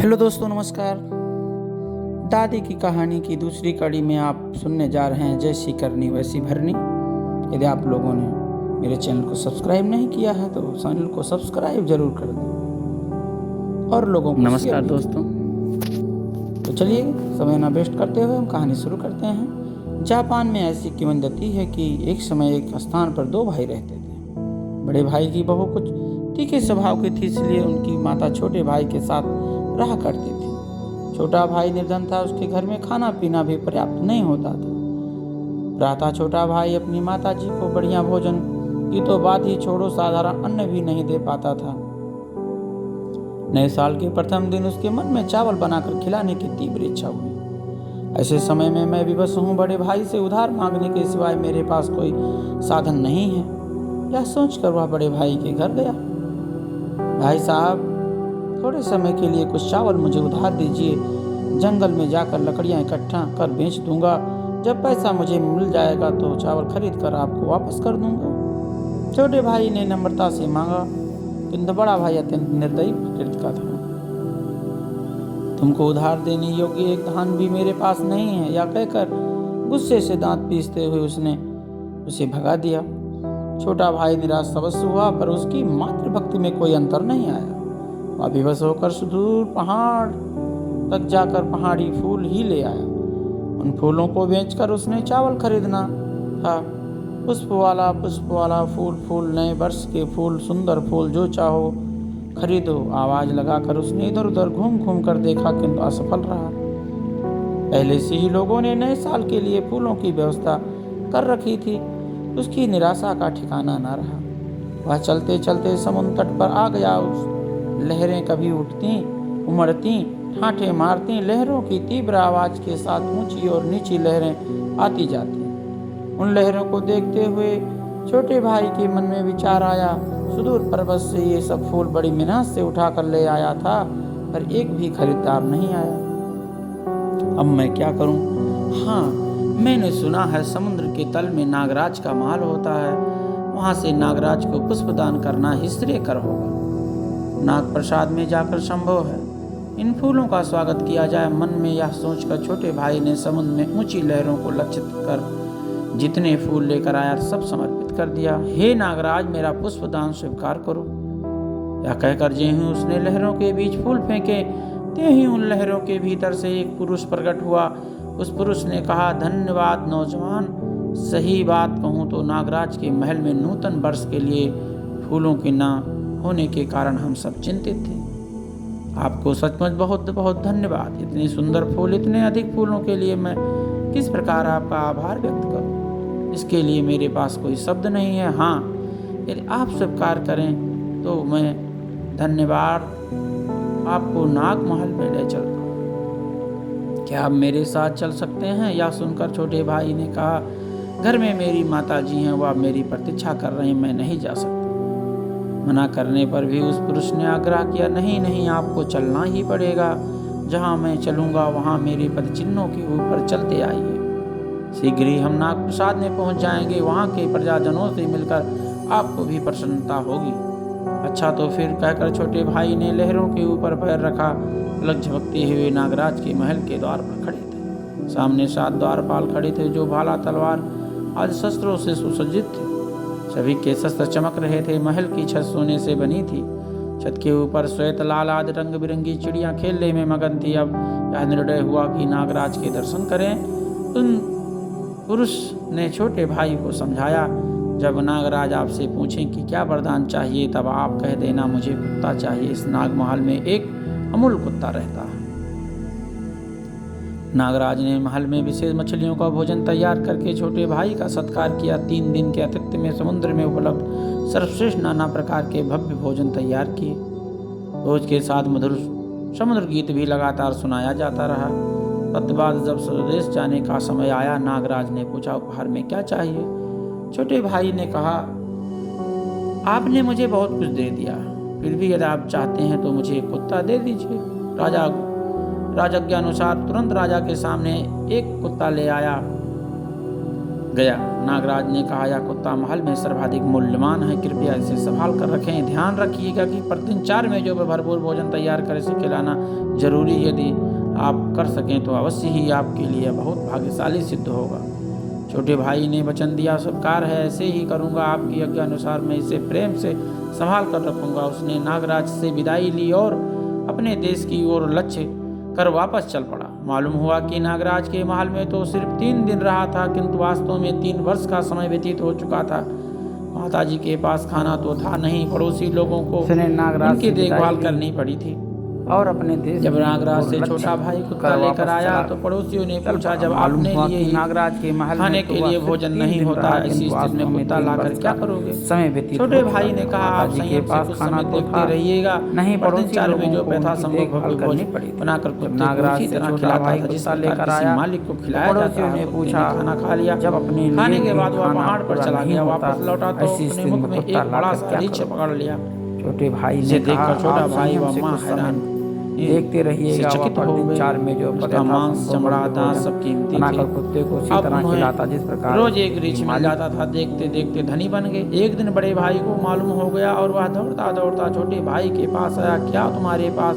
Hello दोस्तों, नमस्कार। दादी की कहानी की दूसरी कड़ी में आप सुनने जा रहे हैं जैसी करनी वैसी भरनी। यदि आप लोगों ने मेरे चैनल को सब्सक्राइब नहीं किया है तो चैनल को सब्सक्राइब जरूर कर दें और लोगों को नमस्कार शेयर भी दोस्तों। करें। तो चलिए समय ना वेस्ट करते हुए हम कहानी शुरू करते हैं। जापान में ऐसी किंवदंती है कि एक समय एक स्थान पर दो भाई रहते थे। बड़े भाई की बहू कुछ तीखे स्वभाव की थी, इसलिए उनकी माता छोटे भाई के साथ रहा करती थी। छोटा भाई निर्धन था, उसके घर में खाना पीना भी पर्याप्त नहीं होता था। प्रातः छोटा भाई अपनी माता जी को बढ़िया भोजन की तो बात ही छोड़ो, साधारण अन्न भी नहीं दे पाता था। नए साल के प्रथम दिन उसके मन में चावल बनाकर खिलाने की तीव्र इच्छा हुई। ऐसे समय में मैं विवश हूँ, बड़े भाई से उधार मांगने के सिवाय मेरे पास कोई साधन नहीं है। यह सोचकर वह बड़े भाई के घर गया। भाई साहब, थोड़े समय के लिए कुछ चावल मुझे उधार दीजिए। जंगल में जाकर लकड़ियां इकट्ठा कर बेच दूंगा। जब पैसा मुझे मिल जाएगा तो चावल खरीद कर आपको वापस कर दूंगा। छोटे भाई ने नम्रता से मांगा, किंतु बड़ा भाई अत्यंत निर्दयी प्रकृति का था। तुमको उधार देने योग्य एक धान भी मेरे पास नहीं है, या कहकर गुस्से से दांत पीसते हुए उसने उसे भगा दिया। छोटा भाई निराश अवश्य हुआ, पर उसकी मातृभक्ति में कोई अंतर नहीं आया। वह विवश होकर सुदूर पहाड़ तक जाकर पहाड़ी फूल ही ले आया। उन फूलों को बेचकर उसने चावल खरीदना था। पुष्प वाला फूल फूल, नए वर्ष के फूल, सुंदर फूल, जो चाहो खरीदो। आवाज लगाकर उसने इधर उधर घूम घूम कर देखा, किंतु असफल रहा। पहले से ही लोगों ने नए साल के लिए फूलों की व्यवस्था कर रखी थी। उसकी निराशा का ठिकाना न रहा। वह चलते चलते समुद्र तट पर आ गया। लहरें कभी उठती, उमड़ती, ठाठे मारती, लहरों की तीव्र आवाज के साथ ऊंची और नीची लहरें आती जाती। उन लहरों को देखते हुए छोटे भाई के मन में विचार आया, सुदूर पर्वत से ये सब फूल बड़ी मेहनत से उठाकर ले आया था, पर एक भी खरीदार नहीं आया। अब मैं क्या करूं? हाँ, मैंने सुना है समुद्र के तल में नागराज का महल होता है। वहां से नागराज को पुष्पदान करना ही श्रेयकर होगा। नाग प्रसाद में जाकर संभव है इन फूलों का स्वागत किया जाए। मन में यह सोचकर छोटे भाई ने समुद्र में ऊंची लहरों को लक्षित कर जितने फूल लेकर आया सब समर्पित कर दिया। हे नागराज, मेरा पुष्पदान स्वीकार करो। यह कहकर जे ही उसने लहरों के बीच फूल फेंके, ते ही उन लहरों के भीतर से एक पुरुष प्रकट हुआ। उस पुरुष ने कहा, धन्यवाद नौजवान। सही बात कहूँ तो नागराज के महल में नूतन वर्ष के लिए फूलों के न होने के कारण हम सब चिंतित थे। आपको सचमुच बहुत बहुत धन्यवाद। इतने सुंदर फूल, इतने अधिक फूलों के लिए मैं किस प्रकार आपका आभार व्यक्त करूं? इसके लिए मेरे पास कोई शब्द नहीं है। हाँ, यदि आप स्वीकार करें तो मैं धन्यवाद आपको नाग महल में ले चलता हूं। क्या आप मेरे साथ चल सकते हैं? यह सुनकर छोटे भाई ने कहा, घर में मेरी माता जी हैं, वह मेरी प्रतीक्षा कर रही, मैं नहीं जा सकता। मना करने पर भी उस पुरुष ने आग्रह किया, नहीं नहीं, आपको चलना ही पड़ेगा। जहाँ मैं चलूँगा वहाँ मेरे पदचिन्हों के ऊपर चलते आइए। शीघ्र ही हम नाग प्रसाद में पहुँच जाएंगे। वहाँ के प्रजाजनों से मिलकर आपको भी प्रसन्नता होगी। अच्छा तो फिर, कहकर छोटे भाई ने लहरों के ऊपर पैर रखा। पलक झपकते हुए नागराज के महल के द्वार पर खड़े थे। सामने 7 द्वारपाल खड़े थे, जो भाला तलवार आदि शस्त्रों से सुसज्जित थे। सभी के शस्त्र चमक रहे थे। महल की छत सोने से बनी थी। छत के ऊपर श्वेत लाल आदि रंग बिरंगी चिड़ियां खेलने में मगन थी। अब यह निर्णय हुआ कि नागराज के दर्शन करें। उन पुरुष ने छोटे भाई को समझाया, जब नागराज आपसे पूछें कि क्या वरदान चाहिए, तब आप कह देना, मुझे कुत्ता चाहिए। इस नाग महल में एक अमूल कुत्ता रहता है। नागराज ने महल में विशेष मछलियों का भोजन तैयार करके छोटे भाई का सत्कार किया। 3 दिन के अतिथि में समुद्र में उपलब्ध सर्वश्रेष्ठ नाना प्रकार के भव्य भोजन तैयार किए। भोज के साथ मधुर समुद्र गीत भी लगातार सुनाया जाता रहा। तत्बाद जब स्वदेश जाने का समय आया, नागराज ने पूछा, उपहार में क्या चाहिए? छोटे भाई ने कहा, आपने मुझे बहुत कुछ दे दिया, फिर भी यदि आप चाहते हैं तो मुझे एक कुत्ता दे दीजिए। राजज्ञानुसार तुरंत राजा के सामने एक कुत्ता ले आया। गया। नागराज ने कहा, यह कुत्ता महल में सर्वाधिक मूल्यवान है, कृपया इसे संभाल कर रखें। ध्यान रखिएगा कि प्रतिदिन 4 मेजों पर भरपूर भोजन तैयार कर इसे खिलाना जरूरी है। यदि आप कर सकें तो अवश्य ही आपके लिए बहुत भाग्यशाली सिद्ध होगा। छोटे भाई ने वचन दिया, स्वीकार है, ऐसे ही करूंगा। आपकी आज्ञा अनुसार मैं इसे प्रेम से संभाल कर रखूंगा। उसने नागराज से विदाई ली और अपने देश की ओर लक्ष्य कर वापस चल पड़ा। मालूम हुआ कि नागराज के महल में तो सिर्फ 3 दिन रहा था, किंतु वास्तव में 3 वर्ष का समय व्यतीत हो चुका था। माताजी के पास खाना तो था नहीं, पड़ोसी लोगों को उनकी देखभाल करनी पड़ी थी। और अपने देश जब नागराज से छोटा भाई कुत्ता लेकर आया तो पड़ोसियों ने पूछा, जब आपने लिए ही नागराज के महल खाने के लिए भोजन नहीं होता, ऐसी स्थिति में कुत्ता लाकर क्या करोगे? समय व्यतीत छोटे भाई ने कहा, आप संयम से कुछ समय देखते रहिएगा। नहीं, प्रतिदिन 4 मेजों पे था संभव हो भोजन बनाकर कुत्ते को उसी तरह खिलाता था जिस प्रकार किसी मालिक को खिलाया जाता है। कुत्ते ने खाना खा लिया। जब अपने खाने के बाद वह पहाड़ पर चला गया। वापस लौटा तो अपने मुख में एक बड़ा सा रीछ पकड़ लिया। छोटे भाई ने देखकर छोटा भाई व माँ हैरान देखते रहिएगा। चकित हो गए। 4 मेजों पर उसका मांस, चमड़ा, दांत सब कीमती थे। कुत्ते को उसी तरह खिलाता जिस प्रकार रोज एक रीछ मिल जाता था। देखते देखते धनी बन गए। एक दिन बड़े भाई को मालूम हो गया और वह दौड़ता दौड़ता छोटे भाई के पास आया। क्या तुम्हारे पास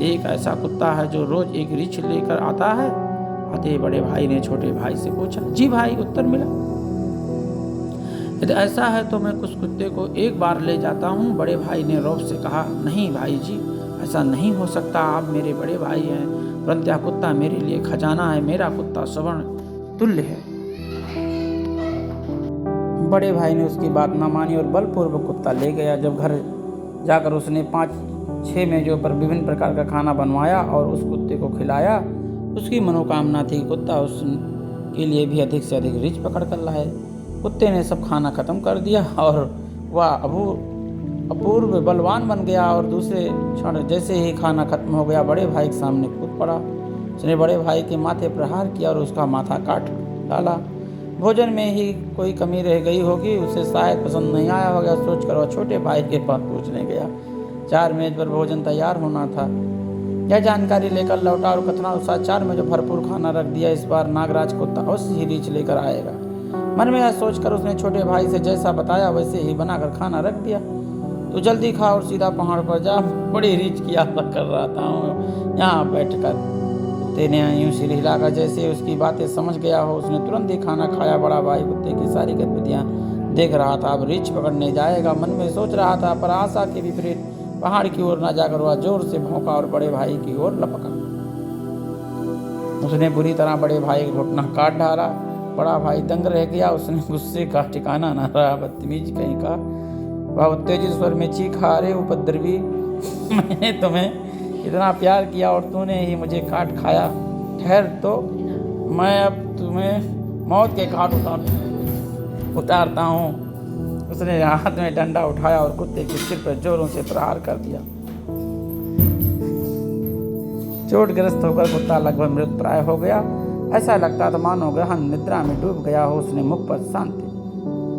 एक ऐसा कुत्ता है जो रोज एक रीछ लेकर आता है? आते बड़े भाई ने छोटे भाई से पूछा। जी भाई, उत्तर मिला। यदि ऐसा है तो मैं कुछ कुत्ते को एक बार ले जाता हूँ। बड़े भाई ने रौब से कहा, नहीं भाई जी, ऐसा नहीं हो सकता। आप मेरे बड़े भाई हैं, परंतु यह कुत्ता मेरे लिए खजाना है। मेरा कुत्ता स्वर्ण तुल्य है। बड़े भाई ने उसकी बात न मानी और बलपूर्वक कुत्ता ले गया। जब घर जाकर उसने 5-6 मेजों पर विभिन्न प्रकार का खाना बनवाया और उस कुत्ते को खिलाया। उसकी मनोकामना थी कुत्ता उसके लिए भी अधिक से अधिक रीछ पकड़ कर लाए। कुत्ते ने सब खाना खत्म कर दिया और वह अपूर्व बलवान बन गया और दूसरे क्षण जैसे ही खाना खत्म हो गया, बड़े भाई के सामने कूद पड़ा। उसने बड़े भाई के माथे प्रहार किया और उसका माथा काट डाला। भोजन में ही कोई कमी रह गई होगी, उसे शायद पसंद नहीं आया होगा। सोचकर वह छोटे भाई के पास पूछने गया। 4 मेज पर भोजन तैयार होना था। यह जानकारी लेकर लौटा और कथनानुसार 4 मेजों भरपूर खाना रख दिया। इस बार नागराज कुत्ता अवश्य ही रीछ लेकर आएगा। मन में यह सोचकर उसने छोटे भाई से जैसा बताया वैसे ही बनाकर खाना रख दिया। तो जल्दी खा और सीधा पहाड़ पर जा, बड़ी रीछ की आशा कर रहा था यहाँ बैठकर। कुत्ते ने यूं सिर हिलाकर जैसे उसकी बातें समझ गया हो, उसने तुरंत ही खाना खाया। बड़ा भाई कुत्ते की सारी गतिविधियां देख रहा था। अब रीछ पकड़ने जाएगा, मन में सोच रहा था, पर आशा के विपरीत पहाड़ की ओर न जाकर वह जोर से भौंका और बड़े भाई की ओर लपका। उसने बुरी तरह बड़े भाई का घुटना काट डाला। बड़ा भाई दंग रह गया। उसने गुस्से का ठिकाना न रहा। बदतमीज कहीं का वह उत्तेजित स्वर में चीखा, अरे उपद्रवी, मैंने तुम्हें इतना प्यार किया और तूने ही मुझे काट खाया। ठहर तो, मैं अब तुम्हें मौत के घाट उतारता हूँ। उसने हाथ में डंडा उठाया और कुत्ते के सिर पर जोरों से प्रहार कर दिया। चोटग्रस्त होकर कुत्ता लगभग मृतप्राय हो गया। ऐसा लगता था मानो गहन निद्रा में डूब गया हो। उसने मुख पर शांति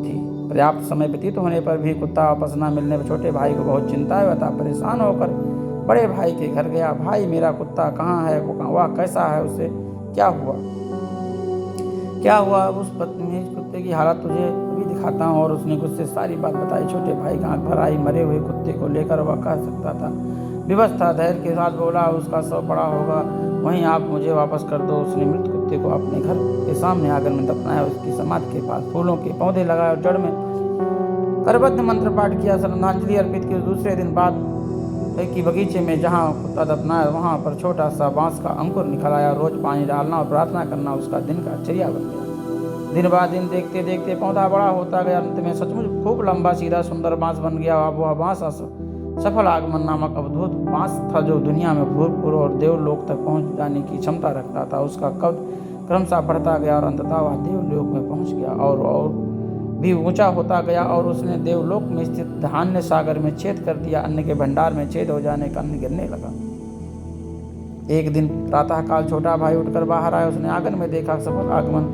थी। पर्याप्त समय व्यतीत होने पर भी कुत्ता वापस न मिलने पर छोटे भाई को बहुत चिंता हुआ था। परेशान होकर बड़े भाई के घर गया। भाई, मेरा कुत्ता कहाँ है? वह कैसा है? उसे क्या हुआ? उस बदतमीज कुत्ते की हालत तुझे भी दिखाता हूँ। और उसने गुस्से सारी बात बताई। छोटे भाई की आंख भर आई। मरे हुए कुत्ते को लेकर वह कह सकता था। विवश था, धैर्य के साथ बोला, उसका शव पड़ा होगा वहीं, आप मुझे वापस कर दो। उसने मृत कुत्ते को अपने घर के सामने आंगन में दफनाया। उसकी समाधि के पास फूलों के पौधे लगाए और जड़ में करबद्ध मंत्र पाठ किया। श्रद्धांजलि अर्पित की। दूसरे दिन बाद की बगीचे में जहाँ कुत्ता दफनाया वहाँ पर छोटा सा बांस का अंकुर निकल आया। रोज पानी डालना और प्रार्थना करना उसका दिन का चर्या बन गया। दिन बाद दिन देखते देखते पौधा बड़ा होता गया। अंत में सचमुच खूब लंबा सीधा सुंदर बांस बन गया। अब वह बांस सफल आगमन नामक अद्भुत बांस था जो दुनिया में भूतपूर्व और देवलोक तक पहुंच जाने की क्षमता रखता था। उसका कद क्रमशः बढ़ता गया और अंततः वह देवलोक में पहुंच गया और भी ऊंचा होता गया। और उसने देवलोक में स्थित धान्य सागर में छेद कर दिया। अन्न के भंडार में छेद हो जाने का अन्न गिरने लगा। एक दिन प्रातःकाल छोटा भाई उठकर बाहर आया। उसने आंगन में देखा सफल आगमन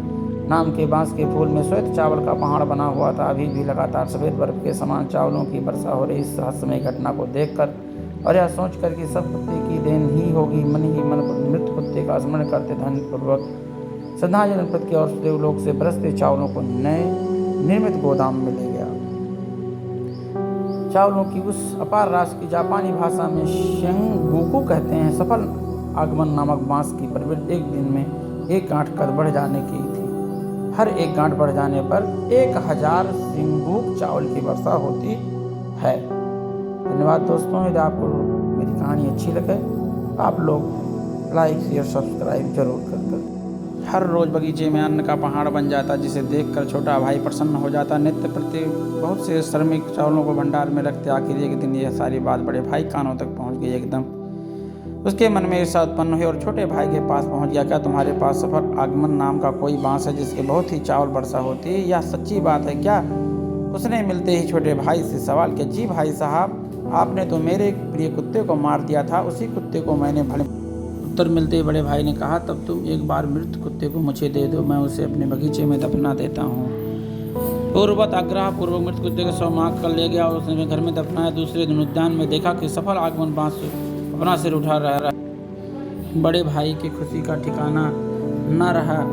नाम के बांस के फूल में श्वेत चावल का पहाड़ बना हुआ था। अभी भी लगातार सफेद बर्फ के समान चावलों की वर्षा हो रही। इस रहस्यमय घटना को देखकर और यह सोचकर कि सब कुत्ते की देन ही होगी, मन ही मन मृत कुत्ते का स्मरण करते धन्यपूर्वक संधाय जनपद के और देवलोक से बरसते चावलों को नए निर्मित गोदाम में ले गया। चावलों की उस अपार राशि की जापानी भाषा में शेंगोकू कहते हैं। सफल आगमन नामक बांस की प्रवृत्ति एक दिन में 1 गांठ कद बढ़ जाने की थी। हर 1 गांठ बढ़ जाने पर 1000 सिंगूक चावल की वर्षा होती है। धन्यवाद दोस्तों। यदि आपको मेरी कहानी अच्छी लगे तो आप लोग लाइक शेयर सब्सक्राइब जरूर कर। हर रोज़ बगीचे में अन्न का पहाड़ बन जाता, जिसे देखकर छोटा भाई प्रसन्न हो जाता। नित्य प्रति बहुत से श्रमिक चावलों को भंडार में रखते। आखिर एक दिन यह सारी बात बड़े भाई कानों तक पहुंच गई। एकदम उसके मन में ईर्ष्या उत्पन्न हुई और छोटे भाई के पास पहुंच गया। क्या तुम्हारे पास सफल आगमन नाम का कोई बांस है जिसके बहुत ही चावल वर्षा होती है? यह सच्ची बात है क्या? उसने मिलते ही छोटे भाई से सवाल किया। जी भाई साहब, आपने तो मेरे प्रिय कुत्ते को मार दिया था, उसी कुत्ते को मैंने भले। उत्तर मिलते ही बड़े भाई ने कहा, तब तुम एक बार मृत कुत्ते को मुझे दे दो, मैं उसे अपने बगीचे में दफना देता हूँ। पूर्ववत आग्रह पूर्वक मृत कुत्ते को समाप्त कर ले गया और उसने घर में दफनाया। दूसरे दिन उद्यान में देखा कि सफल आगमन बांस अपना सिर उठा रहा। बड़े भाई की खुशी का ठिकाना न रहा।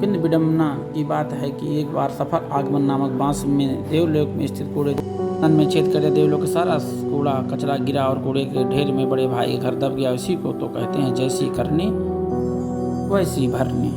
किंतु विडम्बना की बात है कि एक बार सफल आगमन नामक बांस में देवलोक में स्थित कूड़े में छेद कर देवलोक का सारा कूड़ा कचरा गिरा और कूड़े के ढेर में बड़े भाई के घर दब गया। इसी को तो कहते हैं जैसी करनी वैसी भरनी।